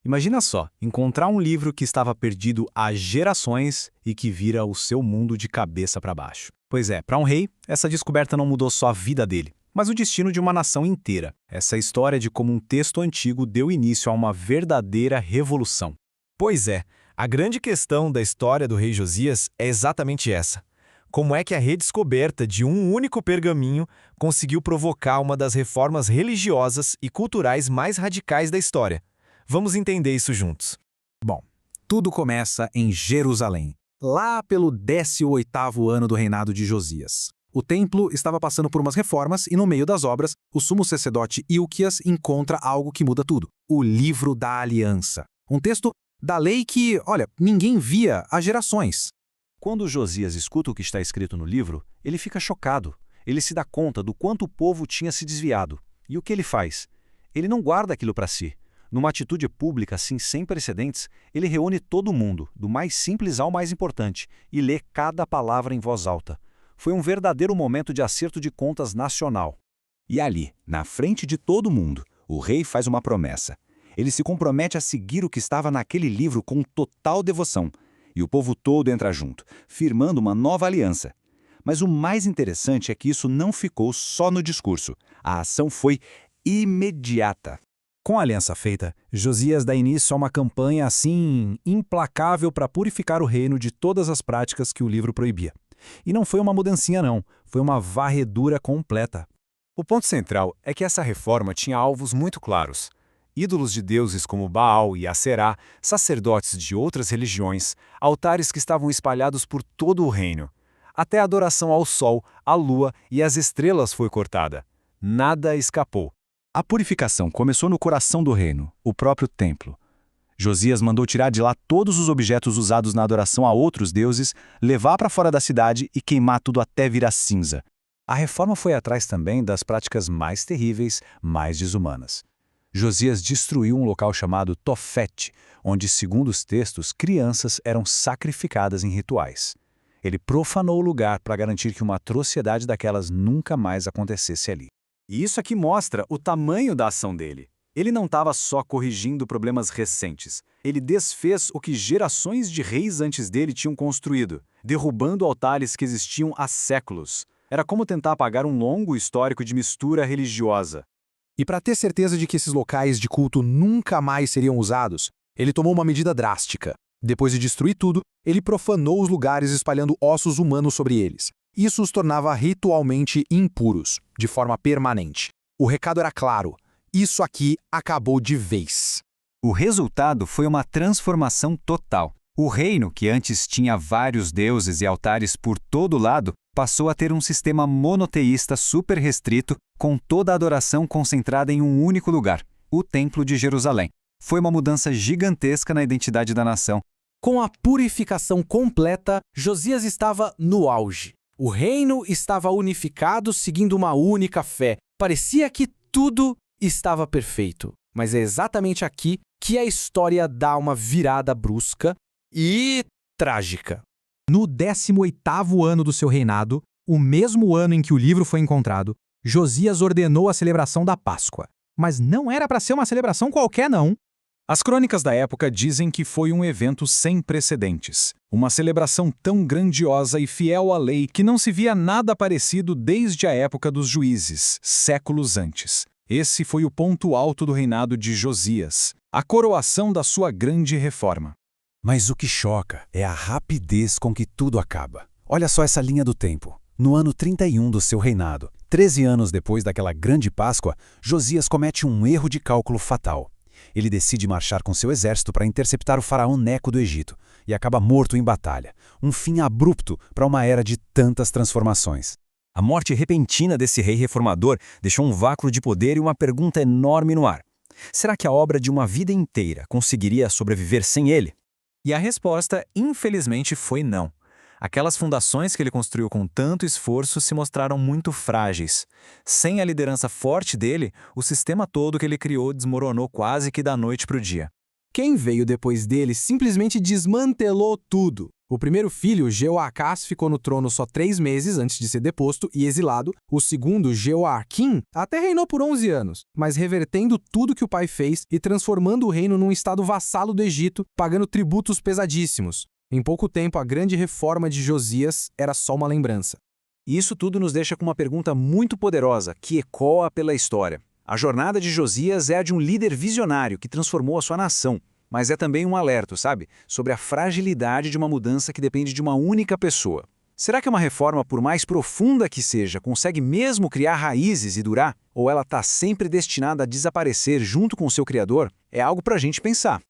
Imagina só, encontrar um livro que estava perdido há gerações e que vira o seu mundo de cabeça para baixo. Pois é, para um rei, essa descoberta não mudou só a vida dele, mas o destino de uma nação inteira. Essa história de como um texto antigo deu início a uma verdadeira revolução. Pois é, a grande questão da história do rei Josias é exatamente essa. Como é que a redescoberta de um único pergaminho conseguiu provocar uma das reformas religiosas e culturais mais radicais da história? Vamos entender isso juntos. Bom, tudo começa em Jerusalém, lá pelo 18º ano do reinado de Josias. O templo estava passando por umas reformas e no meio das obras, o sumo sacerdote Ilquias encontra algo que muda tudo: o Livro da Aliança. Um texto da lei que, ninguém via há gerações. Quando Josias escuta o que está escrito no livro, ele fica chocado. Ele se dá conta do quanto o povo tinha se desviado. E o que ele faz? Ele não guarda aquilo para si. Numa atitude pública assim sem precedentes, ele reúne todo mundo, do mais simples ao mais importante, e lê cada palavra em voz alta. Foi um verdadeiro momento de acerto de contas nacional. E ali, na frente de todo mundo, o rei faz uma promessa. Ele se compromete a seguir o que estava naquele livro com total devoção. E o povo todo entra junto, firmando uma nova aliança. Mas o mais interessante é que isso não ficou só no discurso. A ação foi imediata. Com a aliança feita, Josias dá início a uma campanha assim implacável para purificar o reino de todas as práticas que o livro proibia. E não foi uma mudancinha não, foi uma varredura completa. O ponto central é que essa reforma tinha alvos muito claros. Ídolos de deuses como Baal e Aserá, sacerdotes de outras religiões, altares que estavam espalhados por todo o reino. Até a adoração ao sol, à lua e às estrelas foi cortada. Nada escapou. A purificação começou no coração do reino, o próprio templo. Josias mandou tirar de lá todos os objetos usados na adoração a outros deuses, levar para fora da cidade e queimar tudo até virar cinza. A reforma foi atrás também das práticas mais terríveis, mais desumanas. Josias destruiu um local chamado Tofete, onde, segundo os textos, crianças eram sacrificadas em rituais. Ele profanou o lugar para garantir que uma atrocidade daquelas nunca mais acontecesse ali. E isso aqui mostra o tamanho da ação dele. Ele não estava só corrigindo problemas recentes. Ele desfez o que gerações de reis antes dele tinham construído, derrubando altares que existiam há séculos. Era como tentar apagar um longo histórico de mistura religiosa. E para ter certeza de que esses locais de culto nunca mais seriam usados, ele tomou uma medida drástica. Depois de destruir tudo, ele profanou os lugares espalhando ossos humanos sobre eles. Isso os tornava ritualmente impuros, de forma permanente. O recado era claro: isso aqui acabou de vez. O resultado foi uma transformação total. O reino, que antes tinha vários deuses e altares por todo lado, passou a ter um sistema monoteísta super restrito, com toda a adoração concentrada em um único lugar, o Templo de Jerusalém. Foi uma mudança gigantesca na identidade da nação. Com a purificação completa, Josias estava no auge. O reino estava unificado seguindo uma única fé. Parecia que tudo estava perfeito. Mas é exatamente aqui que a história dá uma virada brusca e trágica. No 18º ano do seu reinado, o mesmo ano em que o livro foi encontrado, Josias ordenou a celebração da Páscoa. Mas não era para ser uma celebração qualquer, não. As crônicas da época dizem que foi um evento sem precedentes. Uma celebração tão grandiosa e fiel à lei que não se via nada parecido desde a época dos juízes, séculos antes. Esse foi o ponto alto do reinado de Josias, a coroação da sua grande reforma. Mas o que choca é a rapidez com que tudo acaba. Olha só essa linha do tempo. No ano 31 do seu reinado, 13 anos depois daquela grande Páscoa, Josias comete um erro de cálculo fatal. Ele decide marchar com seu exército para interceptar o faraó Neco do Egito e acaba morto em batalha. Um fim abrupto para uma era de tantas transformações. A morte repentina desse rei reformador deixou um vácuo de poder e uma pergunta enorme no ar. Será que a obra de uma vida inteira conseguiria sobreviver sem ele? E a resposta, infelizmente, foi não. Aquelas fundações que ele construiu com tanto esforço se mostraram muito frágeis. Sem a liderança forte dele, o sistema todo que ele criou desmoronou quase que da noite para o dia. Quem veio depois dele simplesmente desmantelou tudo. O primeiro filho, Jeoacás, ficou no trono só 3 meses antes de ser deposto e exilado. O segundo, Jeoaquim, até reinou por 11 anos, mas revertendo tudo que o pai fez e transformando o reino num estado vassalo do Egito, pagando tributos pesadíssimos. Em pouco tempo, a grande reforma de Josias era só uma lembrança. E isso tudo nos deixa com uma pergunta muito poderosa, que ecoa pela história. A jornada de Josias é a de um líder visionário que transformou a sua nação. Mas é também um alerta, sabe? Sobre a fragilidade de uma mudança que depende de uma única pessoa. Será que uma reforma, por mais profunda que seja, consegue mesmo criar raízes e durar? Ou ela está sempre destinada a desaparecer junto com o seu criador? É algo para a gente pensar.